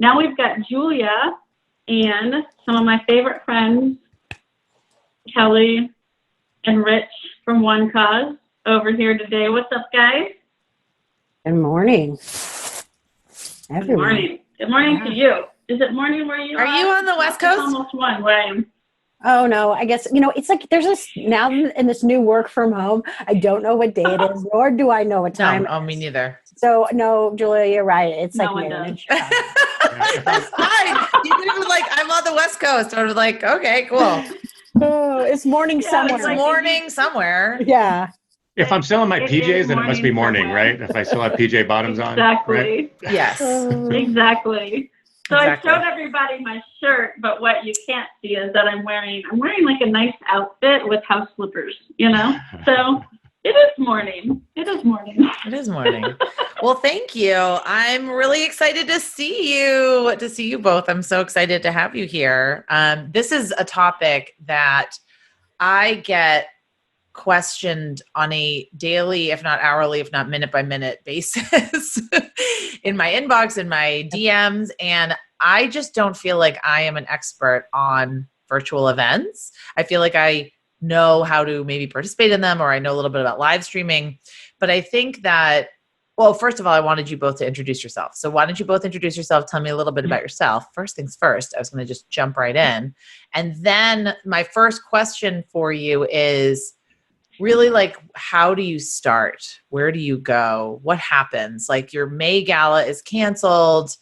now we've got Julia and some of my favorite friends, Kelly and Rich from OneCause over here today. What's up, guys? Good morning, everyone. Good morning. Good morning to you. Is it morning where you are? Are you on the West Coast? It's almost one where I am. Oh, no, I guess, it's like there's this, now in this new work from home, I don't know what day it is, nor do I know what time. No, me neither. So, no, Julia, you're right. It's No like one noon. That's fine. You could have been like, I'm on the West Coast. I was like, okay, cool. Oh, it's morning somewhere. It's morning somewhere. Yeah. If I'm still in my PJs, then it must be morning, somewhere. right? If I still have PJ bottoms on. Exactly. Right? Yes. Exactly. So Exactly. I showed everybody my shirt, but what you can't see is that I'm wearing like a nice outfit with house slippers, So it is morning. It is morning. It is morning. Well, thank you. I'm really excited to see you both. I'm so excited to have you here. This is a topic that I get questioned on a daily, if not hourly, if not minute by minute basis in my inbox, in my DMs. And I just don't feel like I am an expert on virtual events. I feel like I know how to maybe participate in them, or I know a little bit about live streaming. But I think that, well, first of all, I wanted you both to introduce yourself. So why don't you both introduce yourself? Tell me a little bit about yourself. First things first, I was going to just jump right in. And then my first question for you is, really, like, how do you start? Where do you go? What happens? Like, your May gala is canceled.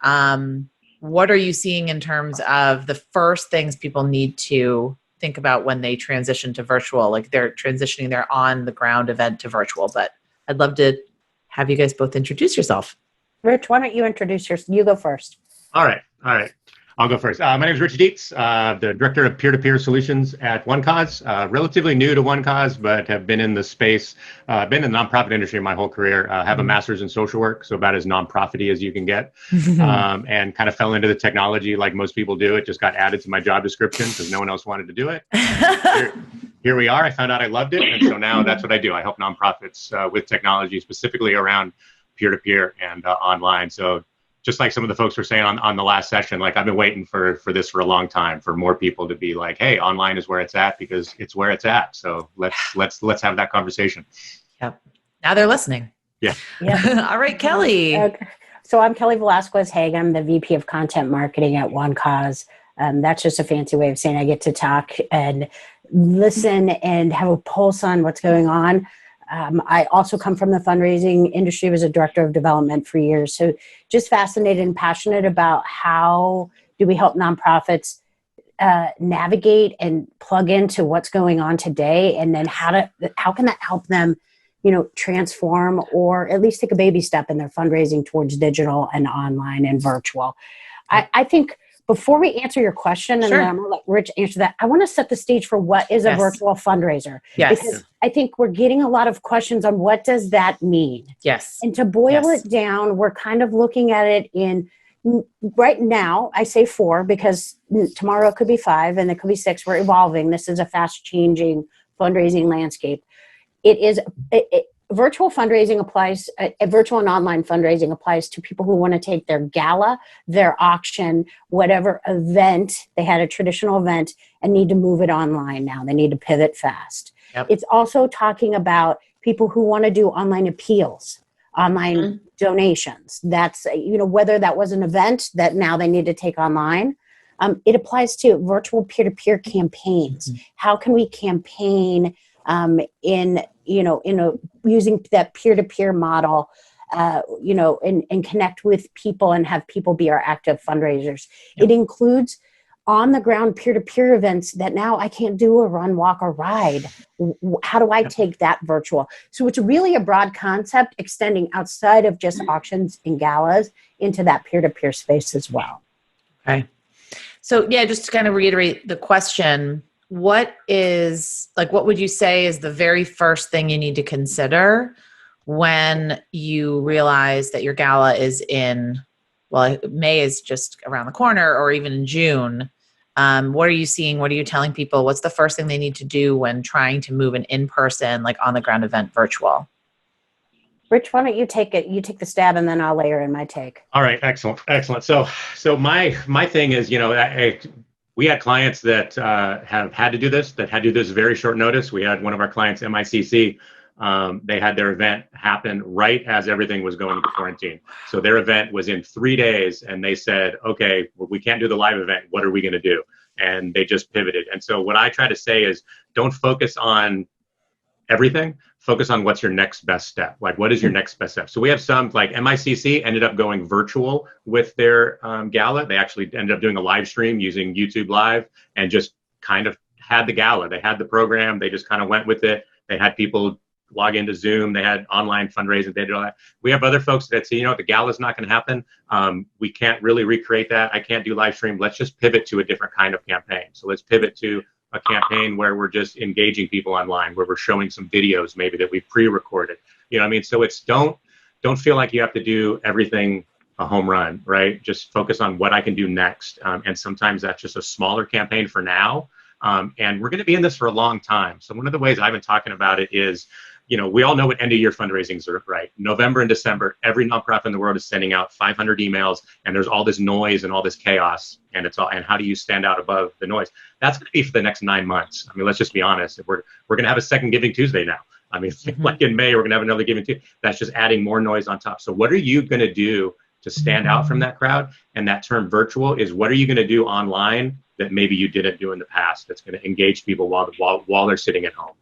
What are you seeing in terms of the first things people need to think about when they transition to virtual? Like, they're transitioning their on the ground event to virtual, but I'd love to have you guys both introduce yourself. Rich, why don't you introduce yourself? You go first. All right. I'll go first. My name is Rich Deitz, the Director of Peer-to-Peer Solutions at OneCause. Relatively new to OneCause, but have been in the space, been in the nonprofit industry my whole career. Have a master's in social work, so about as nonprofit-y as you can get. And kind of fell into the technology like most people do. It just got added to my job description because no one else wanted to do it. Here we are. I found out I loved it, and so now that's what I do. I help nonprofits with technology, specifically around peer-to-peer and online. So just like some of the folks were saying on the last session, like, I've been waiting for this for a long time, for more people to be like, hey, online is where it's at, because it's where it's at. So let's have that conversation. Yep. Now they're listening. Yeah. All right, Kelly. Okay. So I'm Kelly Velasquez-Hague. I'm the VP of Content Marketing at OneCause. That's just a fancy way of saying I get to talk and listen and have a pulse on what's going on. I also come from the fundraising industry, was a director of development for years. So just fascinated and passionate about how do we help nonprofits navigate and plug into what's going on today, and then how can that help them, transform or at least take a baby step in their fundraising towards digital and online and virtual. I think before we answer your question, and Sure. then I'm going to let Rich answer that, I want to set the stage for what is a virtual fundraiser. Yes. Because I think we're getting a lot of questions on what does that mean? Yes. And to boil it down, we're kind of looking at it in right now, I say 4 because tomorrow it could be 5 and it could be 6. We're evolving. This is a fast changing fundraising landscape. Virtual fundraising applies, virtual and online fundraising applies to people who want to take their gala, their auction, whatever event, they had a traditional event and need to move it online now. They need to pivot fast. Yep. It's also talking about people who want to do online appeals, online donations. That's, whether that was an event that now they need to take online. It applies to virtual peer-to-peer campaigns. How can we campaign using that peer-to-peer model, and connect with people and have people be our active fundraisers. Yep. It includes on-the-ground peer-to-peer events that now I can't do a run, walk, or ride. How do I take that virtual? So it's really a broad concept extending outside of just auctions and galas into that peer-to-peer space as well. Okay. So just to kind of reiterate the question, what would you say is the very first thing you need to consider when you realize that your gala is May is just around the corner, or even in June? What are you seeing? What are you telling people? What's the first thing they need to do when trying to move an in-person, like on-the-ground event virtual? Rich, why don't you take it? You take the stab, and then I'll layer in my take. All right, excellent. So my thing is, we had clients that have had to do this, very short notice. We had one of our clients, MICC. They had their event happen right as everything was going into quarantine. So their event was in 3 days, and they said, okay, well, we can't do the live event. What are we going to do? And they just pivoted. And so what I try to say is, don't focus on everything. Focus on what's your next best step. Like, what is your next best step? So we have some, like MICC ended up going virtual with their gala. They actually ended up doing a live stream using YouTube Live and just kind of had the gala. They had the program. They just kind of went with it. They had people log into Zoom. They had online fundraising. They did all that. We have other folks that say, the gala's not going to happen. We can't really recreate that. I can't do live stream. Let's just pivot to a different kind of campaign. So let's pivot to a campaign where we're just engaging people online, where we're showing some videos maybe that we've pre-recorded. So it's don't feel like you have to do everything a home run, right? Just focus on what I can do next. And sometimes that's just a smaller campaign for now. And we're going to be in this for a long time. So one of the ways I've been talking about it is, we all know what end of year fundraisings are, right? November and December, every nonprofit in the world is sending out 500 emails, and there's all this noise and all this chaos, and how do you stand out above the noise? That's going to be for the next 9 months. I mean, let's just be honest. We're going to have a second Giving Tuesday now. I mean, like in May, we're going to have another Giving Tuesday. That's just adding more noise on top. So what are you going to do to stand out from that crowd? And that term virtual is, what are you going to do online that maybe you didn't do in the past that's going to engage people while they're sitting at home?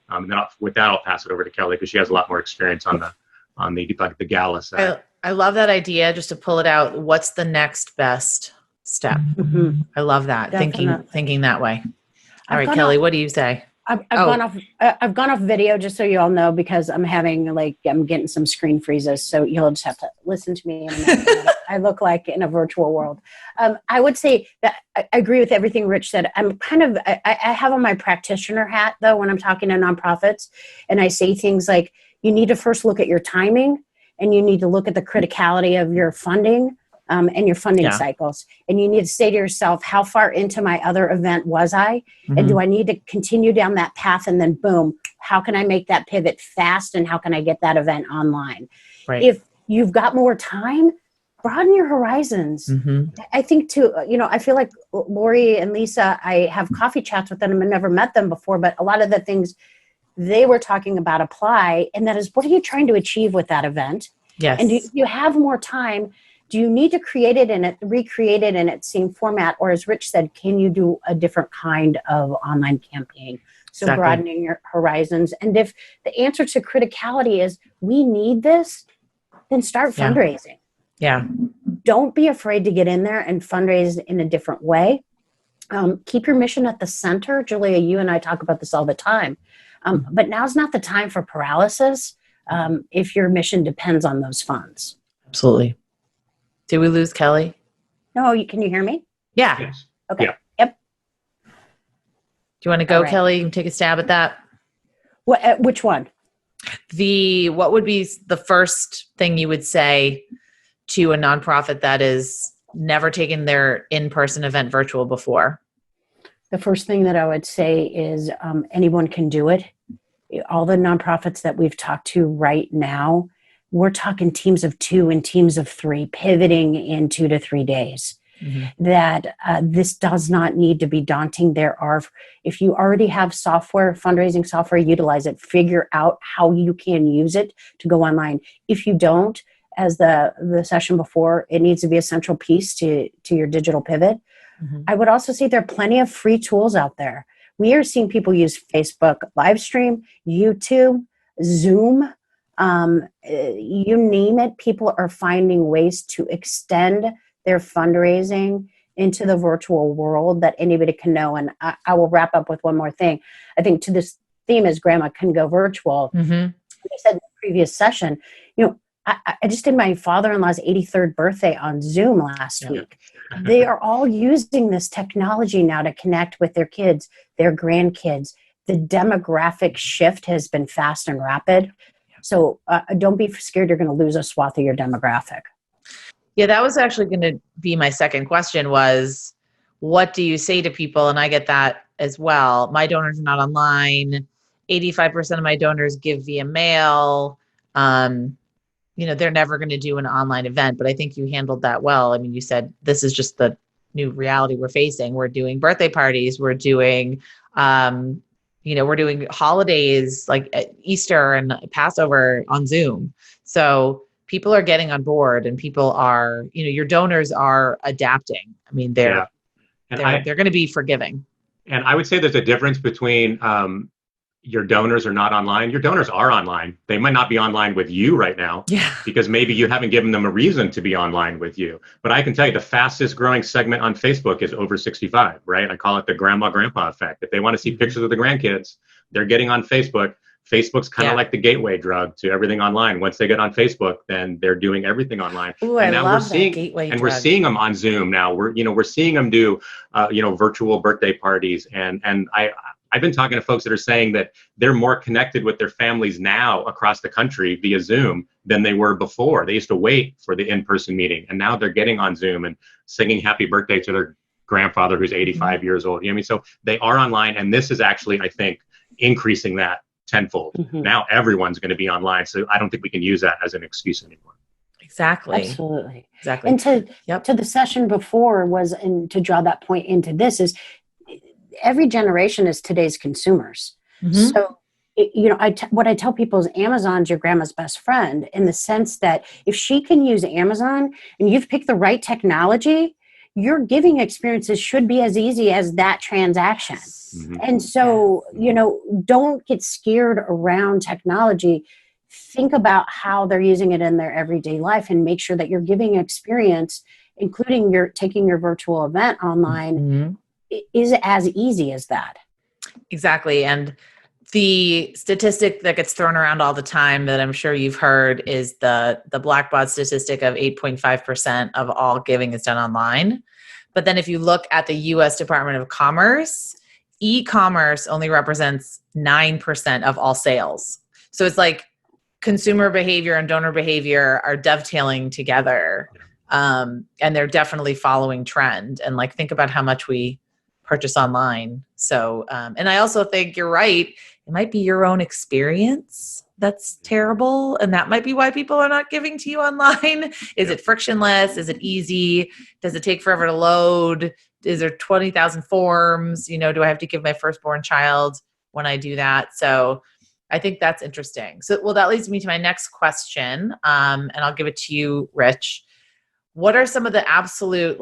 And then with that, I'll pass it over to Kelly, because she has a lot more experience on the gala side. I love that idea. Just to pull it out, what's the next best step? Mm-hmm. I love that. Thinking that way. All right, Kelly, what do you say? I've gone off video, just so you all know, because I'm getting some screen freezes. So you'll just have to listen to me. I look like in a virtual world. I would say that I agree with everything Rich said. I have on my practitioner hat though, when I'm talking to nonprofits, and I say things like, you need to first look at your timing, and you need to look at the criticality of your funding. And your funding cycles. And you need to say to yourself, how far into my other event was I? Mm-hmm. And do I need to continue down that path? And then boom, how can I make that pivot fast? And how can I get that event online? Right. If you've got more time, broaden your horizons. Mm-hmm. I think too, I feel like Lori and Lisa, I have coffee chats with them. I've never met them before, but a lot of the things they were talking about apply. And that is, what are you trying to achieve with that event? Yes. And do you have more time? Do you need to recreate it in its same format? Or as Rich said, can you do a different kind of online campaign? So exactly. Broadening your horizons. And if the answer to criticality is, we need this, then start fundraising. Yeah. Don't be afraid to get in there and fundraise in a different way. Keep your mission at the center. Julia, you and I talk about this all the time. But now's not the time for paralysis if your mission depends on those funds. Absolutely. Did we lose Kelly? No, can you hear me? Yeah. Yes. Okay. Yeah. Yep. Do you want to go, Kelly? You can take a stab at that. What? Which one? What would be the first thing you would say to a nonprofit that is never taken their in-person event virtual before? The first thing that I would say is anyone can do it. All the nonprofits that we've talked to right now, we're talking teams of 2 and teams of 3 pivoting in 2 to 3 days. Mm-hmm. That this does not need to be daunting. If you already have software, fundraising software, utilize it. Figure out how you can use it to go online. If you don't, as the session before, it needs to be a central piece to your digital pivot. Mm-hmm. I would also say there are plenty of free tools out there. We are seeing people use Facebook live stream, YouTube, Zoom. You name it, people are finding ways to extend their fundraising into the virtual world that anybody can know. And I will wrap up with one more thing. I think to this theme is Grandma Can Go Virtual. Mm-hmm. I said in the previous session, I just did my father-in-law's 83rd birthday on Zoom last week. They are all using this technology now to connect with their kids, their grandkids. The demographic shift has been fast and rapid. So don't be scared you're going to lose a swath of your demographic. Yeah, that was actually going to be my second question was, what do you say to people? And I get that as well. My donors are not online. 85% of my donors give via mail. they're never going to do an online event, but I think you handled that well. I mean, you said this is just the new reality we're facing. We're doing birthday parties. We're doing, we're doing holidays like Easter and Passover on Zoom. So people are getting on board, and people are, your donors are adapting. I mean, they're going to be forgiving. And I would say there's a difference between your donors are not online. Your donors are online. They might not be online with you right now because maybe you haven't given them a reason to be online with you. But I can tell you the fastest growing segment on Facebook is over 65, right? I call it the grandma effect. If they want to see pictures of the grandkids, they're getting on Facebook. Facebook's kind of like the gateway drug to everything online. Once they get on Facebook, then they're doing everything online. Ooh, and now we're seeing, we're seeing them on Zoom now. We're seeing them do, virtual birthday parties. And I've been talking to folks that are saying that they're more connected with their families now across the country via Zoom than they were before. They used to wait for the in-person meeting, and now they're getting on Zoom and singing happy birthday to their grandfather who's 85 years old. You know what I mean? So they are online, and this is actually, I think, increasing that tenfold. Now everyone's going to be online, so I don't think we can use that as an excuse anymore. Exactly. Absolutely. Exactly. And to the session before was, and to draw that point into this is, every generation is today's consumers. So, what I tell people is Amazon's your grandma's best friend, in the sense that if she can use Amazon and you've picked the right technology, your giving experiences should be as easy as that transaction. And so, don't get scared around technology. Think about how they're using it in their everyday life, and make sure that your giving experience, including taking your virtual event online, is as easy as that. Exactly. And the statistic that gets thrown around all the time that I'm sure you've heard is the Blackbaud statistic of 8.5% of all giving is done online. But then if you look at the US Department of Commerce, e-commerce only represents 9% of all sales. So it's like consumer behavior and donor behavior are dovetailing together. And they're definitely following trend. And think about how much we purchase online. So, and I also think you're right. It might be your own experience that's terrible. And that might be why people are not giving to you online. Is it frictionless? Is it easy? Does it take forever to load? Is there 20,000 forms? Do I have to give my firstborn child when I do that? So I think that's interesting. So, well, that leads me to my next question. And I'll give it to you, Rich. What are some of the absolute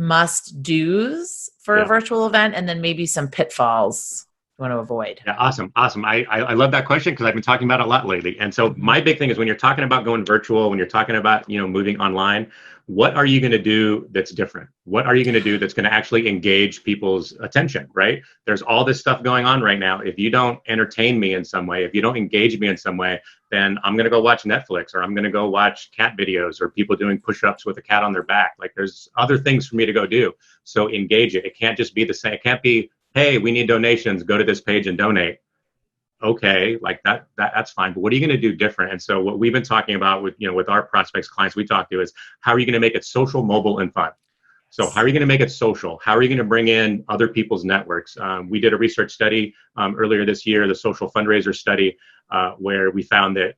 must-dos for a virtual event, and then maybe some pitfalls you want to avoid? Yeah, awesome. I love that question because I've been talking about it a lot lately. And so my big thing is, when you're talking about going virtual, when you're talking about, moving online, what are you going to do that's different? What are you going to do that's going to actually engage people's attention, right? There's all this stuff going on right now. If you don't entertain me in some way, if you don't engage me in some way, then I'm going to go watch Netflix, or I'm going to go watch cat videos, or people doing push-ups with a cat on their back. There's other things for me to go do. So engage it. It can't just be the same. It can't be, hey, we need donations, go to this page and donate. Okay, that's fine. But what are you going to do different? And so what we've been talking about with our prospects, clients we talk to, is how are you going to make it social, mobile, and fun? So how are you going to make it social? How are you going to bring in other people's networks? We did a research study earlier this year, the social fundraiser study, where we found that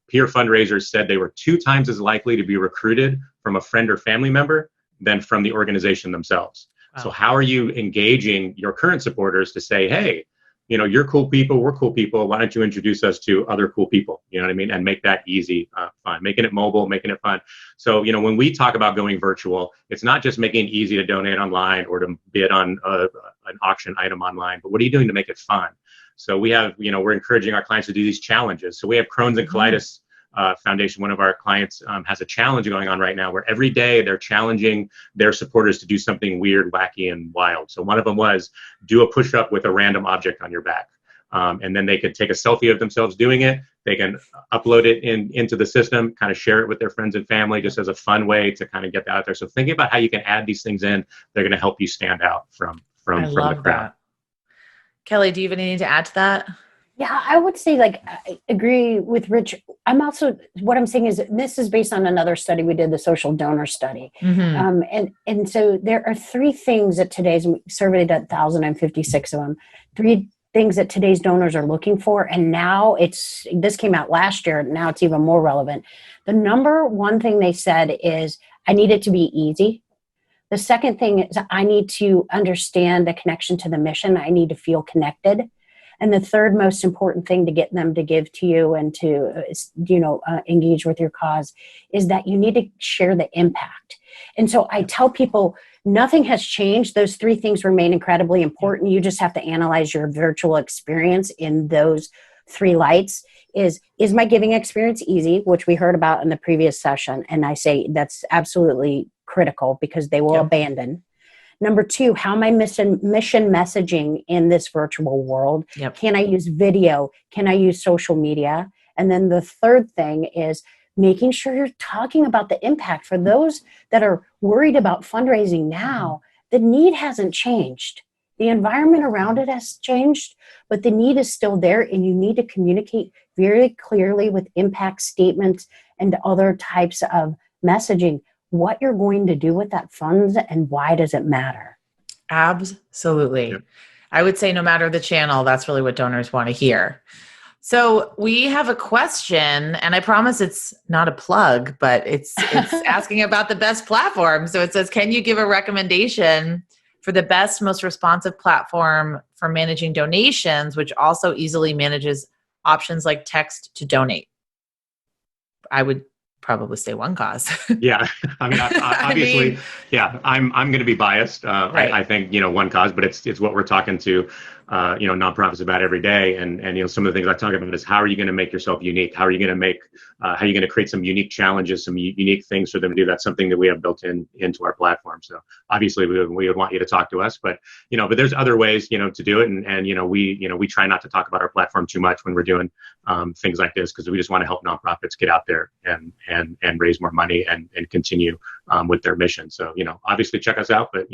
peer fundraisers said they were 2 times as likely to be recruited from a friend or family member than from the organization themselves. Wow. So how are you engaging your current supporters to say, hey, you're cool people, we're cool people. Why don't you introduce us to other cool people? You know what I mean? And make that easy, fun, making it mobile, making it fun. So, when we talk about going virtual, it's not just making it easy to donate online or to bid on an auction item online, but what are you doing to make it fun? So we have, we're encouraging our clients to do these challenges. So we have Crohn's and Colitis Foundation. One of our clients has a challenge going on right now where every day they're challenging their supporters to do something weird, wacky, and wild. So one of them was do a push-up with a random object on your back. And then they could take a selfie of themselves doing it. They can upload it into the system, kind of share it with their friends and family, just as a fun way to kind of get that out there. So thinking about how you can add these things in, they're going to help you stand out from the crowd. That. Kelly, do you have anything to add to that? Yeah, I would say I agree with Rich. What I'm saying is this is based on another study we did, the social donor study. And so there are 3 things that we surveyed 1,056 of them. 3 things that today's donors are looking for. And now this came out last year. Now it's even more relevant. The number one thing they said is, I need it to be easy. The second thing is, I need to understand the connection to the mission. I need to feel connected. And the third most important thing to get them to give to you and to, engage with your cause is that you need to share the impact. And so I tell people, nothing has changed. Those three things remain incredibly important. You just have to analyze your virtual experience in those three lights. Is my giving experience easy, which we heard about in the previous session? And I say that's absolutely critical because they will abandon. Number two, how am I mission messaging in this virtual world? Yep. Can I use video? Can I use social media? And then the third thing is making sure you're talking about the impact. For those that are worried about fundraising now, the need hasn't changed. The environment around it has changed, but the need is still there, and you need to communicate very clearly with impact statements and other types of messaging what you're going to do with that funds and why does it matter. Absolutely. Yep. I would say no matter the channel, that's really what donors want to hear. So we have a question, and I promise it's not a plug, but it's asking about the best platform. So it says, can you give a recommendation for the best, most responsive platform for managing donations, which also easily manages options like text to donate? I would probably say OneCause. Yeah, I mean, obviously, I'm going to be biased. Right. I think OneCause, but it's what we're talking to nonprofits about every day, and some of the things I talk about is how are you going to make yourself unique? How are you going to create some unique challenges, some unique things for them to do? That's something that we have built into our platform. So obviously, we would want you to talk to us, but there's other ways to do it, and we try not to talk about our platform too much when we're doing things like this, because we just want to help nonprofits get out there and raise more money and continue with their mission. So obviously check us out, but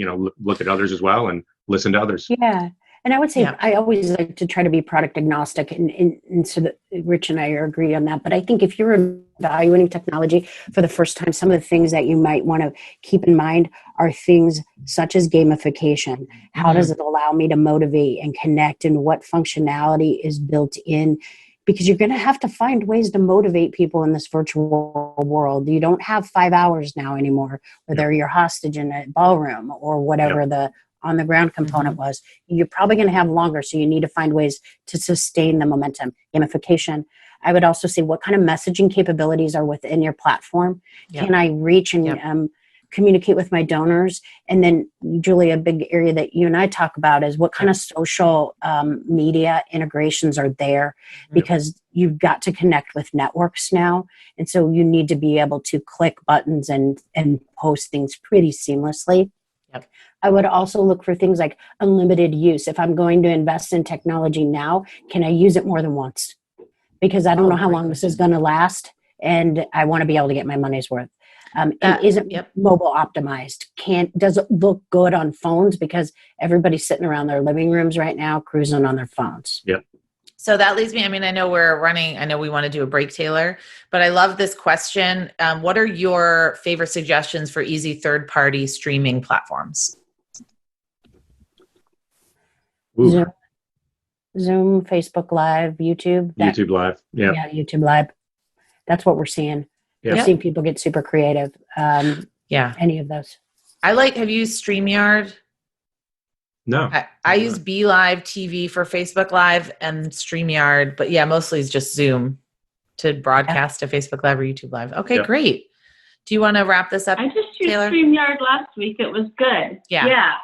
look at others as well and listen to others. Yeah. And I would say I always like to try to be product agnostic, and so that Rich and I agree on that. But I think if you're evaluating technology for the first time, some of the things that you might want to keep in mind are things such as gamification. How does it allow me to motivate and connect, and what functionality is built in? Because you're going to have to find ways to motivate people in this virtual world. You don't have 5 hours now anymore, whether you're hostage in a ballroom or whatever the on the ground component was. You're probably going to have longer, so you need to find ways to sustain the momentum. Gamification. I would also say, what kind of messaging capabilities are within your platform? Can I reach and communicate with my donors? And then, Julie, a big area that you and I talk about is what kind of social media integrations are there, because you've got to connect with networks now. And so you need to be able to click buttons and post things pretty seamlessly. Yep. I would also look for things like unlimited use. If I'm going to invest in technology now, can I use it more than once? Because I don't know how long this is going to last, and I want to be able to get my money's worth. Is it mobile optimized? Does it look good on phones? Because everybody's sitting around their living rooms right now, cruising on their phones. Yep. So that leads me, I know we want to do a break, Taylor, but I love this question. What are your favorite suggestions for easy third-party streaming platforms? Zoom, Facebook Live, YouTube. YouTube Live. Yeah, YouTube Live. That's what we're seeing. We're seeing people get super creative. Any of those. Have you used StreamYard? No. I use BeLive TV for Facebook Live and StreamYard, but mostly it's just Zoom to broadcast to Facebook Live or YouTube Live. Okay, great. Do you want to wrap this up, I just used Taylor? StreamYard last week. It was good. Yeah.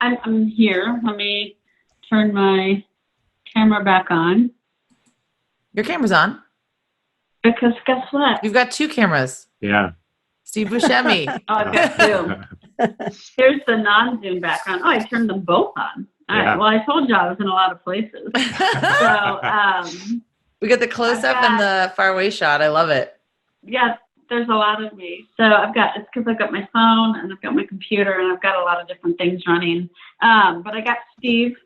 I'm here. Let me turn my camera back on. Your camera's on. Because guess what? You've got two cameras. Yeah. Steve Buscemi. I've got Zoom. Here's the non-Zoom background. I turned them both on. All right. Well, I told you I was in a lot of places. So we got the close-up and the far-away shot. I love it. Yeah, there's a lot of me. So it's because I've got my phone and I've got my computer and I've got a lot of different things running. But I got Steve.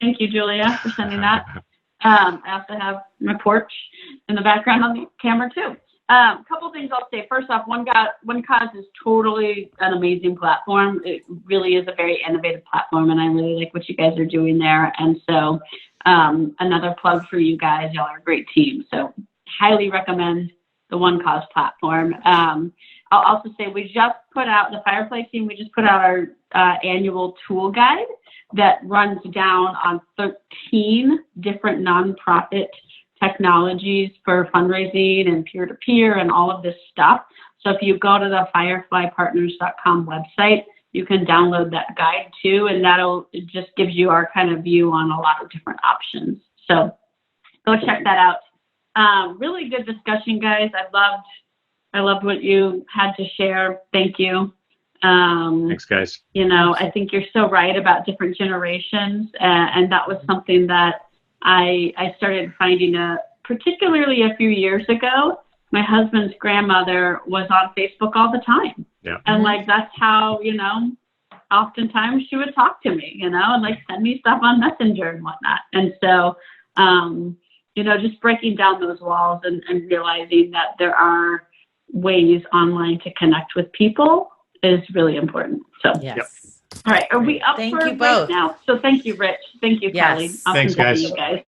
Thank you, Julia, for sending that. I also have my porch in the background on the camera too. Couple things I'll say. First off, OneCause is totally an amazing platform. It really is a very innovative platform, and I really like what you guys are doing there. And so another plug for you guys. Y'all are a great team. So highly recommend the OneCause platform. I'll also say we just put out, the Firefly team, we just put out our annual tool guide that runs down on 13 different nonprofit technologies for fundraising and peer-to-peer and all of this stuff. So if you go to the fireflypartners.com website, you can download that guide too, and it just gives you our kind of view on a lot of different options. So go check that out. Really good discussion, guys. I loved what you had to share. Thank you. Thanks, guys. I think you're so right about different generations, and that was something that I started finding particularly a few years ago. My husband's grandmother was on Facebook all the time. Yeah. And that's how, oftentimes she would talk to me, and send me stuff on Messenger and whatnot. And so, just breaking down those walls and realizing that there are ways online to connect with people is really important. So, Yes. Yep. All right. Are we up Thank for you both. right now? So thank you, Rich. Thank you, Yes. Kelly. Awesome Thanks, to see guys. you guys.